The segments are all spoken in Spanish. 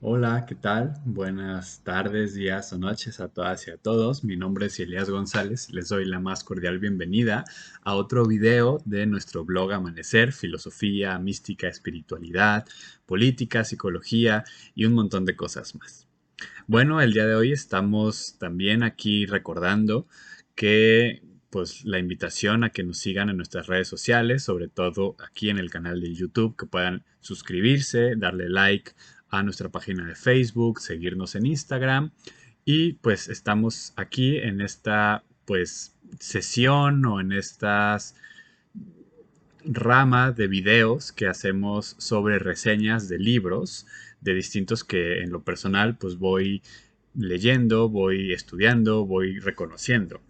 Hola, ¿qué tal? Buenas tardes, días o noches a todas y a todos. Mi nombre es Elías González. Les doy la más cordial bienvenida a otro video de nuestro blog Amanecer, filosofía, mística, espiritualidad, política, psicología y un montón de cosas más. Bueno, el día de hoy estamos también aquí recordando que pues la invitación a que nos sigan en nuestras redes sociales, sobre todo aquí en el canal de YouTube, que puedan suscribirse, darle like a nuestra página de Facebook, seguirnos en Instagram y pues estamos aquí en esta pues sesión o en estas rama de videos que hacemos sobre reseñas de libros de distintos que en lo personal pues voy leyendo, voy estudiando, voy reconociendo.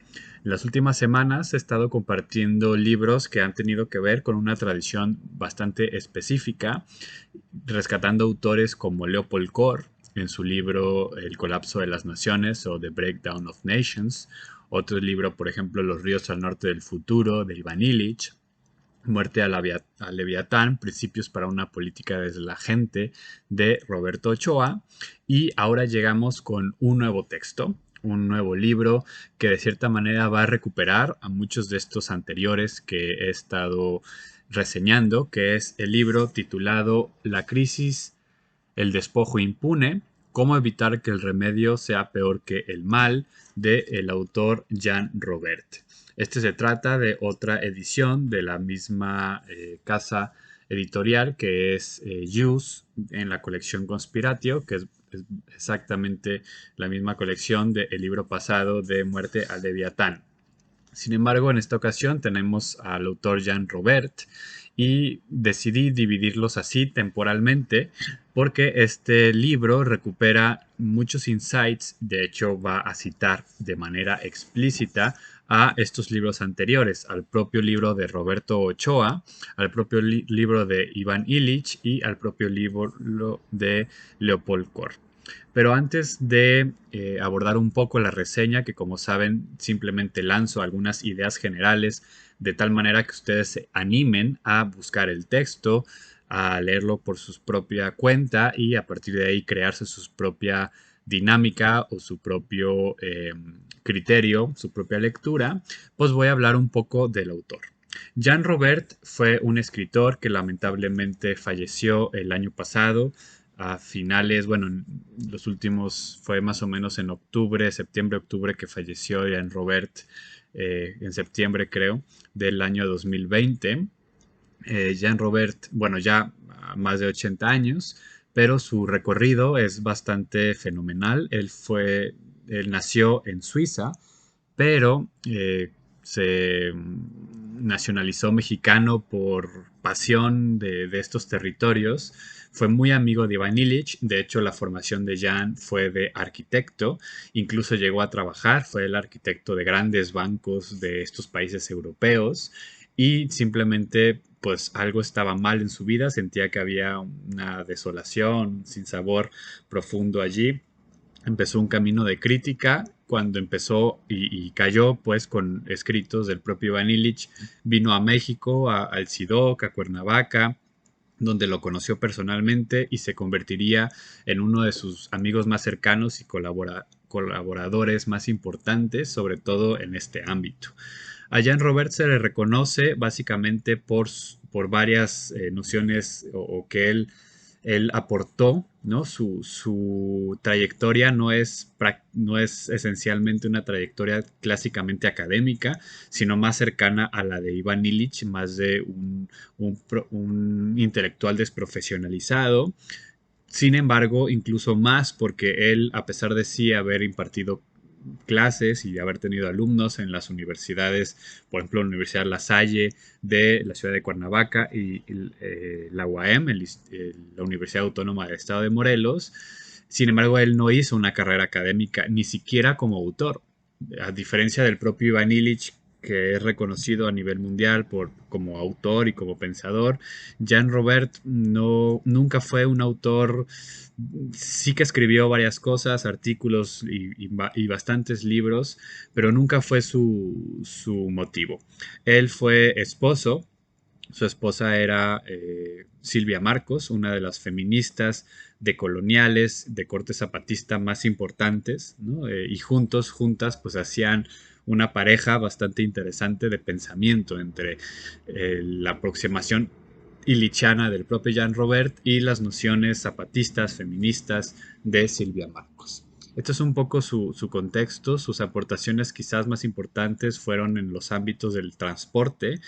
En las últimas semanas he estado compartiendo libros que han tenido que ver con una tradición bastante específica, rescatando autores como Leopold Kohr en su libro El colapso de las naciones o The Breakdown of Nations, otro libro, por ejemplo, Los ríos al norte del futuro de Ivan Illich, Muerte a Leviatán, Principios para una política desde la gente de Roberto Ochoa. Y ahora llegamos con un nuevo texto, un nuevo libro que de cierta manera va a recuperar a muchos de estos anteriores que he estado reseñando, que es el libro titulado La crisis, el despojo impune, cómo evitar que el remedio sea peor que el mal, de el autor Jean Robert. Este se trata de otra edición de la misma casa editorial que es Jus en la colección Conspiratio, que es exactamente la misma colección del libro pasado de Muerte al Leviatán. Sin embargo, en esta ocasión tenemos al autor Jean Robert y decidí dividirlos así temporalmente porque este libro recupera muchos insights, de hecho va a citar de manera explícita a estos libros anteriores, al propio libro de Roberto Ochoa, al propio libro de Iván Illich y al propio libro de Leopold Kohr. Pero antes de abordar un poco la reseña, que como saben simplemente lanzo algunas ideas generales de tal manera que ustedes se animen a buscar el texto, a leerlo por su propia cuenta y a partir de ahí crearse su propia dinámica o su propio criterio, su propia lectura, pues voy a hablar un poco del autor. Jean Robert fue un escritor que lamentablemente falleció el año pasado a finales, bueno, en los últimos fue más o menos en octubre, septiembre, octubre que falleció Jean Robert, en septiembre creo, del año 2020. Jean Robert, bueno, ya a más de 80 años, pero su recorrido es bastante fenomenal. Él nació en Suiza, pero se nacionalizó mexicano por pasión de estos territorios. Fue muy amigo de Ivan Illich, de hecho la formación de Jan fue de arquitecto, incluso llegó a trabajar, fue el arquitecto de grandes bancos de estos países europeos y simplemente pues algo estaba mal en su vida, sentía que había una desolación, sin sabor profundo allí. Empezó un camino de crítica cuando empezó y cayó pues con escritos del propio Ivan Illich, vino a México, al CIDOC, a Cuernavaca, donde lo conoció personalmente y se convertiría en uno de sus amigos más cercanos y colaboradores más importantes, sobre todo en este ámbito. A Jean Robert se le reconoce básicamente por varias nociones o que él aportó, ¿no? Su trayectoria no es esencialmente una trayectoria clásicamente académica, sino más cercana a la de Ivan Illich, más de un intelectual desprofesionalizado. Sin embargo, incluso más porque él, a pesar de sí haber impartido clases y haber tenido alumnos en las universidades, por ejemplo, la Universidad La Salle de la ciudad de Cuernavaca y la UAM, la Universidad Autónoma del Estado de Morelos. Sin embargo, él no hizo una carrera académica, ni siquiera como autor. A diferencia del propio Ivan Illich, que es reconocido a nivel mundial como autor y como pensador, Jean Robert nunca fue un autor. Sí que escribió varias cosas, artículos y bastantes libros, pero nunca fue su motivo. Él fue esposo Su esposa era Silvia Marcos, una de las feministas decoloniales de corte zapatista más importantes, ¿no? Y juntas, pues hacían una pareja bastante interesante de pensamiento entre la aproximación illichiana del propio Jean Robert y las nociones zapatistas, feministas de Silvia Marcos. Esto es un poco su contexto. Sus aportaciones quizás más importantes fueron en los ámbitos del transporte.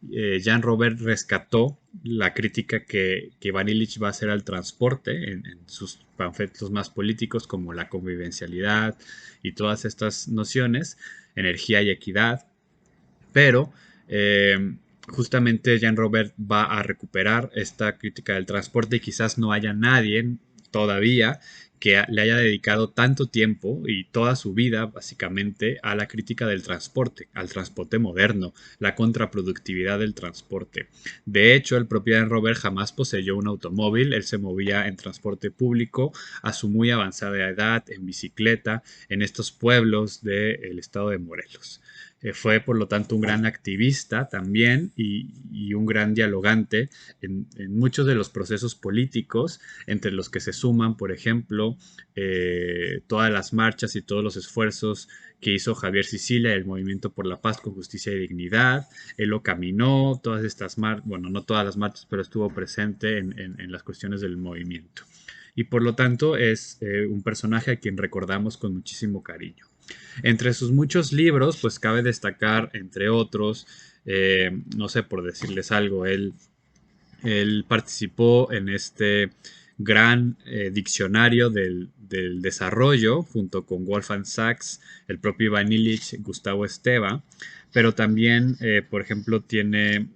Jean Robert rescató la crítica que Van Illich va a hacer al transporte en sus panfletos más políticos, como la convivencialidad y todas estas nociones, energía y equidad. Pero justamente Jean Robert va a recuperar esta crítica del transporte y quizás no haya nadie todavía que le haya dedicado tanto tiempo y toda su vida básicamente a la crítica del transporte, al transporte moderno, la contraproductividad del transporte. De hecho, el propio Jean Robert jamás poseyó un automóvil, él se movía en transporte público a su muy avanzada edad, en bicicleta, en estos pueblos del estado de Morelos. Fue, por lo tanto, un gran activista también y un gran dialogante en muchos de los procesos políticos, entre los que se suman, por ejemplo, todas las marchas y todos los esfuerzos que hizo Javier Sicilia, el Movimiento por la Paz con Justicia y Dignidad. Él lo caminó, todas estas marchas, bueno, no todas las marchas, pero estuvo presente en las cuestiones del movimiento. Y por lo tanto es un personaje a quien recordamos con muchísimo cariño. Entre sus muchos libros, pues cabe destacar, entre otros, no sé, por decirles algo, él participó en este gran diccionario del desarrollo, junto con Wolfgang Sachs, el propio Ivan Illich, Gustavo Esteva, pero también, por ejemplo, tiene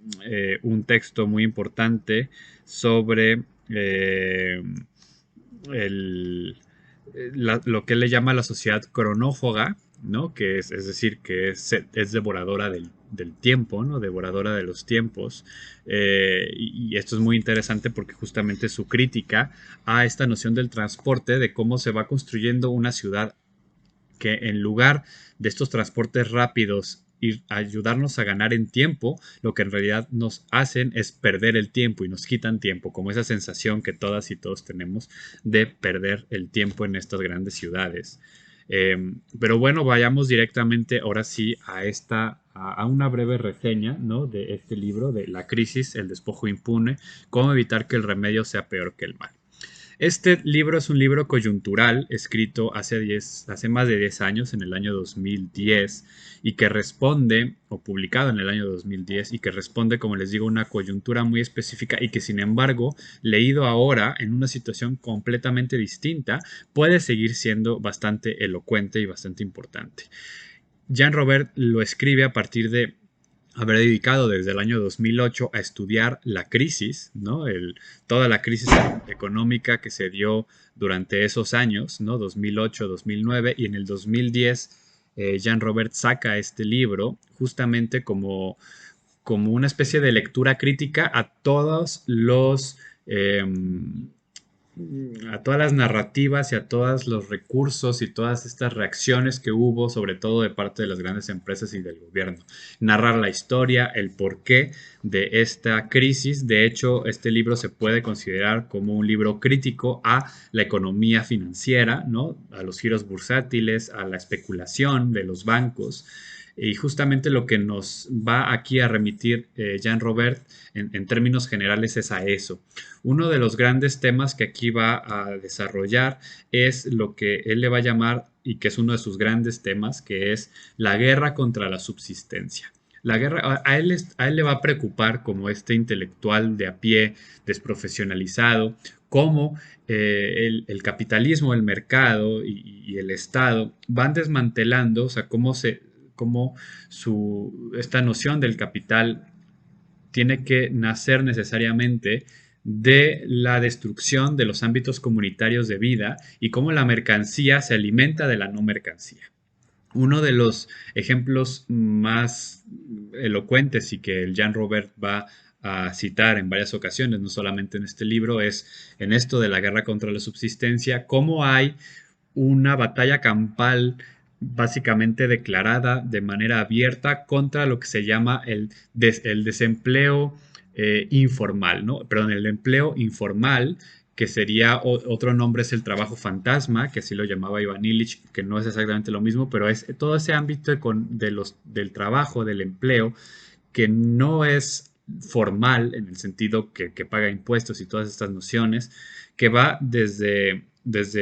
un texto muy importante sobre el, lo que él le llama la sociedad cronófoga, ¿no? Que es decir, que es devoradora del tiempo, ¿no? Devoradora de los tiempos. Y esto es muy interesante porque justamente su crítica a esta noción del transporte, de cómo se va construyendo una ciudad que en lugar de estos transportes rápidos y ayudarnos a ganar en tiempo, lo que en realidad nos hacen es perder el tiempo y nos quitan tiempo, como esa sensación que todas y todos tenemos de perder el tiempo en estas grandes ciudades. Pero bueno, vayamos directamente ahora sí a una breve reseña, ¿no? De este libro, de La crisis, el despojo impune, cómo evitar que el remedio sea peor que el mal. Este libro es un libro coyuntural escrito hace más de 10 años, en el año 2010, y que responde, o publicado en el año 2010, y que responde, como les digo, una coyuntura muy específica y que, sin embargo, leído ahora en una situación completamente distinta, puede seguir siendo bastante elocuente y bastante importante. Jean Robert lo escribe a partir de haber dedicado desde el año 2008 a estudiar la crisis, ¿no? Toda la crisis económica que se dio durante esos años, ¿no? 2008, 2009, y en el 2010 Jean Robert saca este libro justamente como una especie de lectura crítica a todas las narrativas y a todos los recursos y todas estas reacciones que hubo, sobre todo de parte de las grandes empresas y del gobierno. Narrar la historia, el porqué de esta crisis. De hecho, este libro se puede considerar como un libro crítico a la economía financiera, ¿no? A los giros bursátiles, a la especulación de los bancos. Y justamente lo que nos va aquí a remitir Jean Robert en términos generales es a eso. Uno de los grandes temas que aquí va a desarrollar es lo que él le va a llamar, y que es uno de sus grandes temas, que es la guerra contra la subsistencia. La guerra, a él le va a preocupar, como este intelectual de a pie, desprofesionalizado, cómo el capitalismo, el mercado y el Estado van desmantelando, o sea, cómo esta noción del capital tiene que nacer necesariamente de la destrucción de los ámbitos comunitarios de vida y cómo la mercancía se alimenta de la no mercancía. Uno de los ejemplos más elocuentes y que el Jean Robert va a citar en varias ocasiones, no solamente en este libro, es en esto de la guerra contra la subsistencia, cómo hay una batalla campal básicamente declarada de manera abierta contra lo que se llama el desempleo informal, ¿no? Perdón, el empleo informal, que sería otro nombre, es el trabajo fantasma, que así lo llamaba Ivan Illich, que no es exactamente lo mismo, pero es todo ese ámbito del trabajo, del empleo, que no es formal en el sentido que paga impuestos y todas estas nociones, que va desde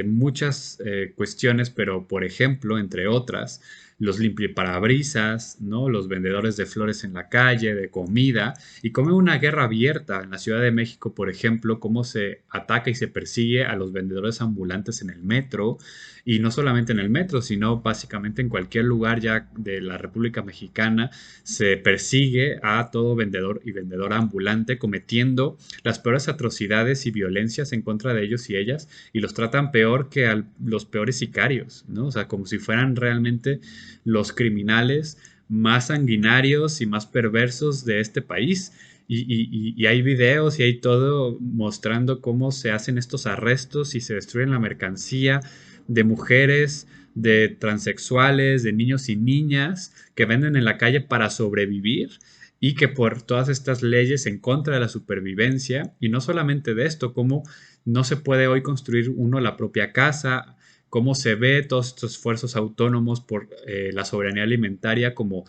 muchas cuestiones, pero por ejemplo, entre otras, los limpiaparabrisas, ¿no? Los vendedores de flores en la calle, de comida, y como una guerra abierta en la Ciudad de México, por ejemplo, cómo se ataca y se persigue a los vendedores ambulantes en el metro, y no solamente en el metro, sino básicamente en cualquier lugar ya de la República Mexicana se persigue a todo vendedor y vendedora ambulante cometiendo las peores atrocidades y violencias en contra de ellos y ellas, y los tratan peor que a los peores sicarios, ¿no? O sea, como si fueran realmente los criminales más sanguinarios y más perversos de este país. Y hay videos y hay todo mostrando cómo se hacen estos arrestos y se destruyen la mercancía de mujeres, de transexuales, de niños y niñas que venden en la calle para sobrevivir, y que por todas estas leyes en contra de la supervivencia, y no solamente de esto, cómo no se puede hoy construir uno la propia casa, cómo se ve todos estos esfuerzos autónomos por la soberanía alimentaria como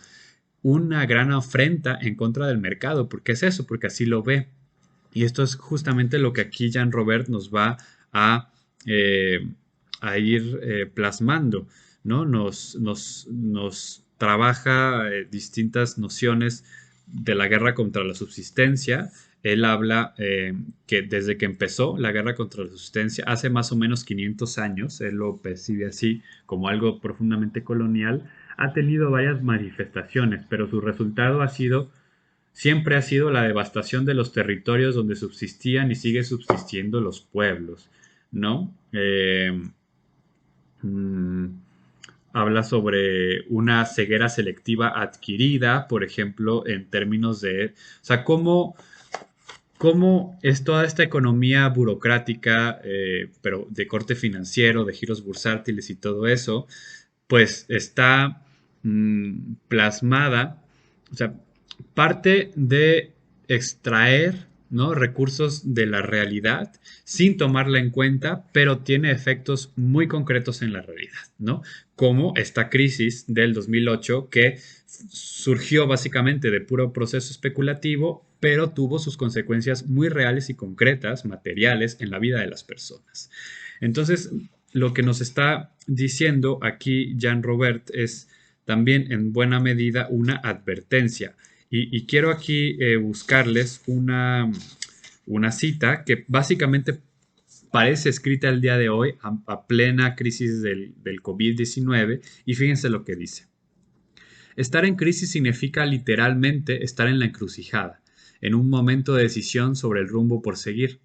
una gran afrenta en contra del mercado. ¿Por qué es eso? Porque así lo ve. Y esto es justamente lo que aquí Jean Robert nos va a, eh, a ir plasmando, ¿no? Nos trabaja distintas nociones de la guerra contra la subsistencia. Él habla que desde que empezó la guerra contra la subsistencia, hace más o menos 500 años, él lo percibe así como algo profundamente colonial, ha tenido varias manifestaciones, pero su resultado siempre ha sido la devastación de los territorios donde subsistían y sigue subsistiendo los pueblos, ¿no? Mm, Habla sobre una ceguera selectiva adquirida, por ejemplo, en términos de, o sea, cómo es toda esta economía burocrática, pero de corte financiero, de giros bursátiles y todo eso, pues está plasmada, o sea, parte de extraer, ¿no? Recursos de la realidad sin tomarla en cuenta, pero tiene efectos muy concretos en la realidad, ¿no? Como esta crisis del 2008 que surgió básicamente de puro proceso especulativo, pero tuvo sus consecuencias muy reales y concretas, materiales, en la vida de las personas. Entonces, lo que nos está diciendo aquí Jean Robert es también en buena medida una advertencia. Y quiero aquí buscarles una cita que básicamente parece escrita el día de hoy a plena crisis del COVID-19, y fíjense lo que dice. Estar en crisis significa literalmente estar en la encrucijada, en un momento de decisión sobre el rumbo por seguir,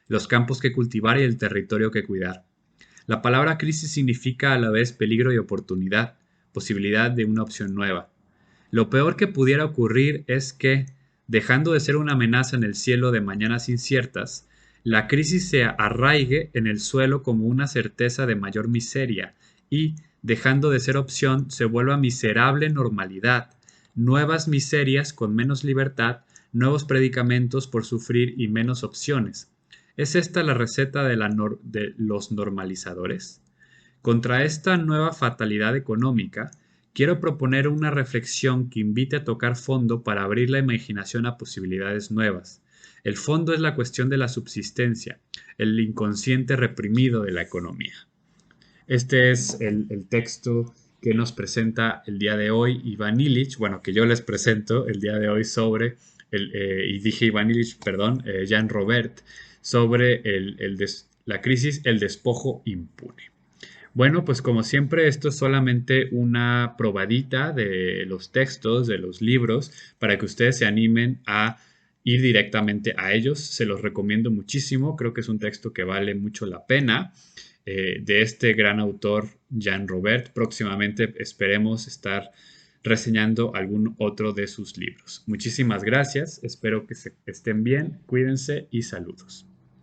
los campos que cultivar y el territorio que cuidar. La palabra crisis significa a la vez peligro y oportunidad, posibilidad de una opción nueva. Lo peor que pudiera ocurrir es que, dejando de ser una amenaza en el cielo de mañanas inciertas, la crisis se arraigue en el suelo como una certeza de mayor miseria y, dejando de ser opción, se vuelva miserable normalidad, nuevas miserias con menos libertad, nuevos predicamentos por sufrir y menos opciones. ¿Es esta la receta de los normalizadores? Contra esta nueva fatalidad económica, quiero proponer una reflexión que invite a tocar fondo para abrir la imaginación a posibilidades nuevas. El fondo es la cuestión de la subsistencia, el inconsciente reprimido de la economía. Este es el texto que nos presenta el día de hoy Ivan Illich, bueno, que yo les presento el día de hoy sobre, y dije Ivan Illich, perdón, Jean Robert, sobre la crisis, el despojo impune. Bueno, pues como siempre, esto es solamente una probadita de los textos, de los libros, para que ustedes se animen a ir directamente a ellos. Se los recomiendo muchísimo, creo que es un texto que vale mucho la pena, de este gran autor, Jean Robert. Próximamente esperemos estar reseñando algún otro de sus libros. Muchísimas gracias, espero que estén bien, cuídense y saludos.